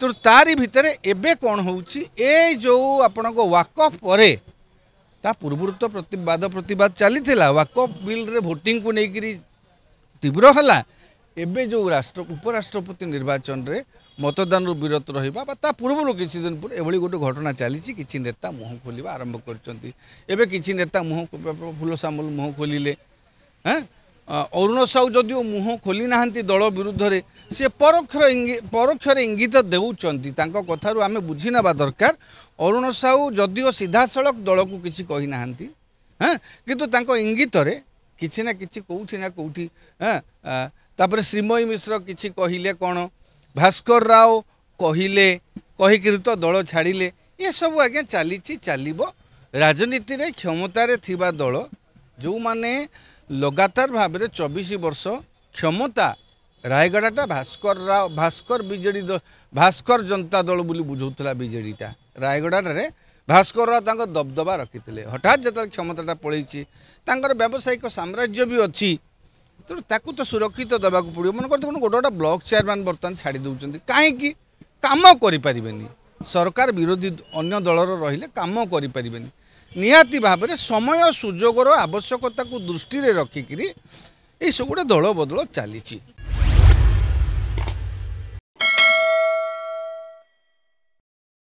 तो तारी भितर एबे कौन होउची ए जो आपण को वाकफ परे ता पूर्व तो प्रतिवाद प्रतिवाद चली वाकफ बिल रे भोटिंग को लेकर तीव्र है एबे जो राष्ट्र उपराष्ट्रपति निर्वाचन रे मतदान विरत रहा पूर्व किसी दिन पर एभली गोटे घटना चली किसी नेता मुह खोल आरंभ कर किसी नेता मुह फूल सामल मुह खोलिले हाँ अरुण साहू जदिव मुह खोली ना दल विरुद्ध रे सी परोक्ष इंगित देउचंती तांको कथारू आमे बुझी नबा दरकार अरुण साहू जदिव सीधा सड़क दल को किसी कही ना हाँ किंतु तांको इंगित रे किसी ना किसी कौटी ना कौटी हाँ तापर श्रीमयी मिश्र किसी कहले कौन भास्कर राव कहले कहीकि तो दल छाड़िले ये सब आज्ञा चली चलो राजनीति रे क्षमतार थिबा दल जो माने लगातार भाव में 24 वर्ष क्षमता रायगढ़ाटा भास्कर बीजेडी भास्कर जनता दल बोली बुझौला बीजेडीटा रायगढ़ भास्कर राव दबदबा रखी हठात जो क्षमताटा पलैची व्यावसायिक साम्राज्य भी अच्छी तो ताकू तो सुरक्षित देवाक पड़ो मन करते गोटे गोटे ब्लॉक चेयरमैन बर्तमान छाड़ी दौरान कहीं कम करें सरकार विरोधी अन्य दलर रहिले कम करें निहाती भाव में समय सुजोगर आवश्यकता को दृष्टि रखिकी ये सब गोटे दल बदल चली।